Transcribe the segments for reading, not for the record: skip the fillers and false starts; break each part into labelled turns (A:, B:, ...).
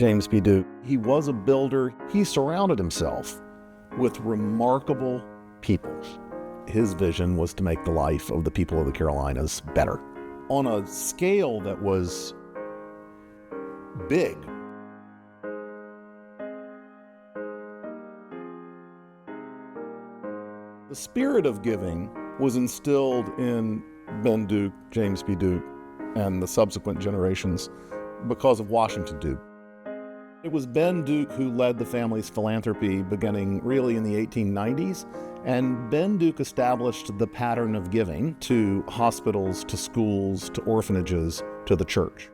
A: James B. Duke. He was a builder. He surrounded himself with remarkable people. His vision was to make the life of the people of the Carolinas better on a scale that was big. The spirit of giving was instilled in Ben Duke, James B. Duke, and the subsequent generations because of Washington Duke. It was Ben Duke who led the family's philanthropy beginning really in the 1890s, and Ben Duke established the pattern of giving to hospitals, to schools, to orphanages, to the church.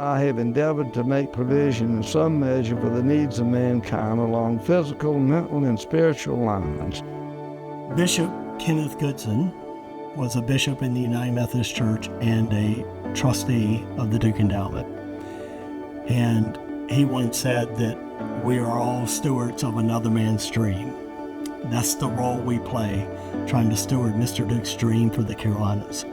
B: I have endeavored to make provision in some measure for the needs of mankind along physical, mental, and spiritual lines.
C: Bishop Kenneth Goodson was a bishop in the United Methodist Church and a trustee of the Duke Endowment. And he once said that we are all stewards of another man's dream. That's the role we play, trying to steward Mr. Duke's dream for the Carolinas.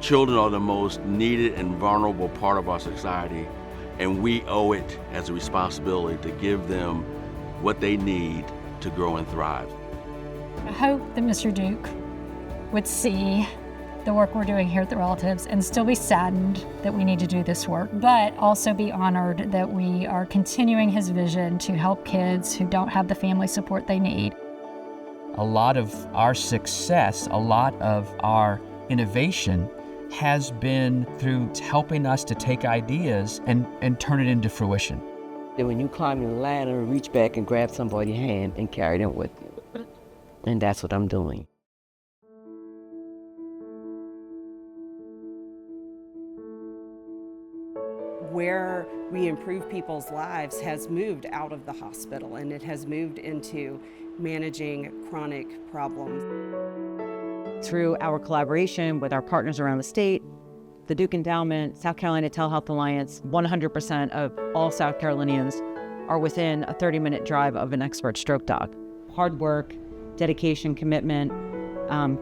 D: Children are the most needed and vulnerable part of our society, and we owe it as a responsibility to give them what they need to grow and thrive.
E: I hope that Mr. Duke would see the work we're doing here at the Relatives and still be saddened that we need to do this work, but also be honored that we are continuing his vision to help kids who don't have the family support they need.
F: A lot of our success, a lot of our innovation has been through helping us to take ideas and turn it into fruition.
G: That when you climb the ladder, reach back and grab somebody's hand and carry them with you. And that's what I'm doing.
H: Where we improve people's lives has moved out of the hospital, and it has moved into managing chronic problems.
I: Through our collaboration with our partners around the state, the Duke Endowment, South Carolina Telehealth Alliance, 100% of all South Carolinians are within a 30-minute drive of an expert stroke doc. Hard work, dedication, commitment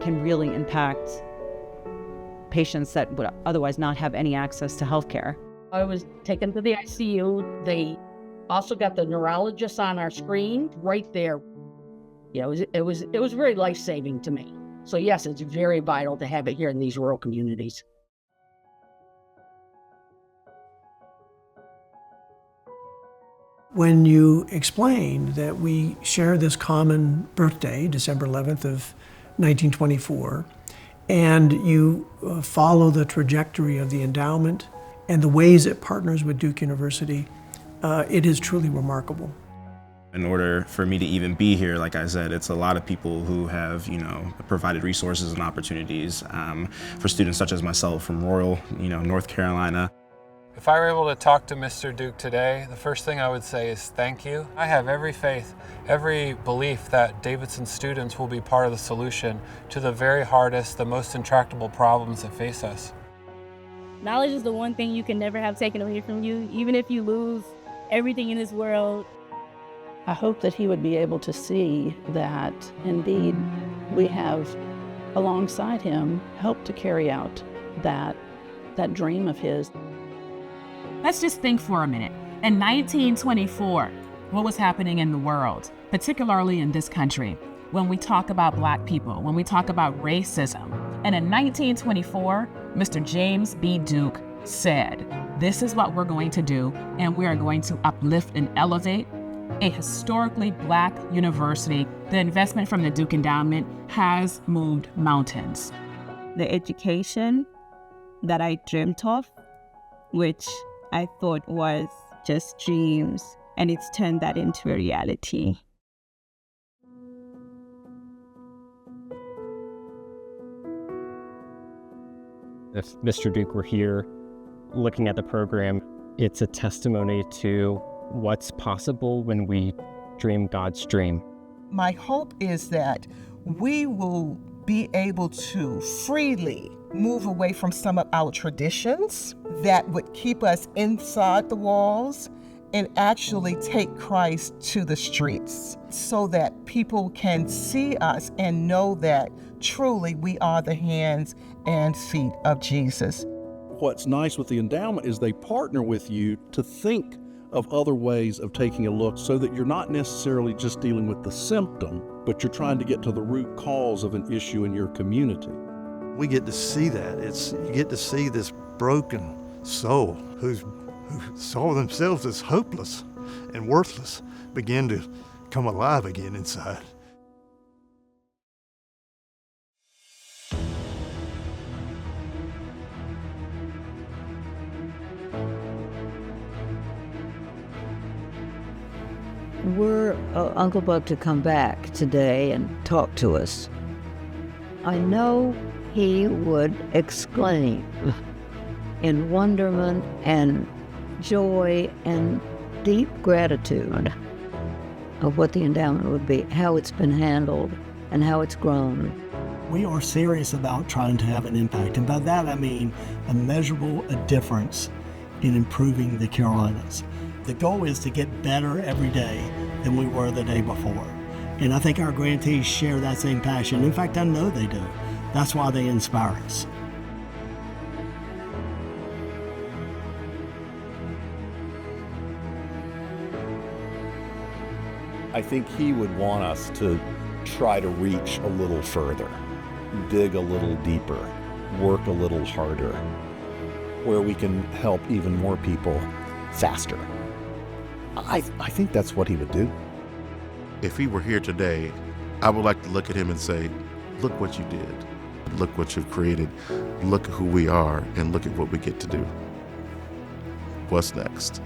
I: can really impact patients that would otherwise not have any access to health care.
J: I was taken to the ICU. They also got the neurologist on our screen right there. Yeah, it was very life-saving to me. So yes, it's very vital to have it here in these rural communities.
C: When you explained that we share this common birthday, December 11th of 1924, and you follow the trajectory of the endowment and the ways it partners with Duke University, it is truly remarkable.
K: In order for me to even be here, like I said, it's a lot of people who have, provided resources and opportunities for students such as myself from rural, North Carolina.
L: If I were able to talk to Mr. Duke today, the first thing I would say is thank you. I have every faith, every belief that Davidson students will be part of the solution to the very hardest, the most intractable problems that face us.
M: Knowledge is the one thing you can never have taken away from you, even if you lose everything in this world.
N: I hope that he would be able to see that, indeed, we have, alongside him, helped to carry out that dream of his.
O: Let's just think for a minute. In 1924, what was happening in the world, particularly in this country, when we talk about Black people, when we talk about racism? And in 1924, Mr. James B. Duke said, this is what we're going to do, and we are going to uplift and elevate a historically Black university. The investment from the Duke Endowment has moved mountains.
P: The education that I dreamt of, which I thought was just dreams, and it's turned that into a reality.
Q: If Mr. Duke were here looking at the program, It's a testimony to what's possible when we dream God's dream.
R: My hope is that we will be able to freely move away from some of our traditions that would keep us inside the walls and actually take Christ to the streets so that people can see us and know that truly we are the hands and feet of Jesus.
A: What's nice with the endowment is they partner with you to think of other ways of taking a look so that you're not necessarily just dealing with the symptom, but you're trying to get to the root cause of an issue in your community.
S: We get to see that. You get to see this broken soul who saw themselves as hopeless and worthless begin to come alive again inside.
T: Were Uncle Buck to come back today and talk to us, I know he would exclaim in wonderment and joy and deep gratitude of what the endowment would be, how it's been handled, and how it's grown.
C: We are serious about trying to have an impact, and by that I mean a measurable difference in improving the Carolinas. The goal is to get better every day than we were the day before. And I think our grantees share that same passion. In fact, I know they do. That's why they inspire us.
A: I think he would want us to try to reach a little further, dig a little deeper, work a little harder, where we can help even more people faster. I think that's what he would do.
U: If he were here today, I would like to look at him and say, look what you did. Look what you've created. Look at who we are, and look at what we get to do. What's next?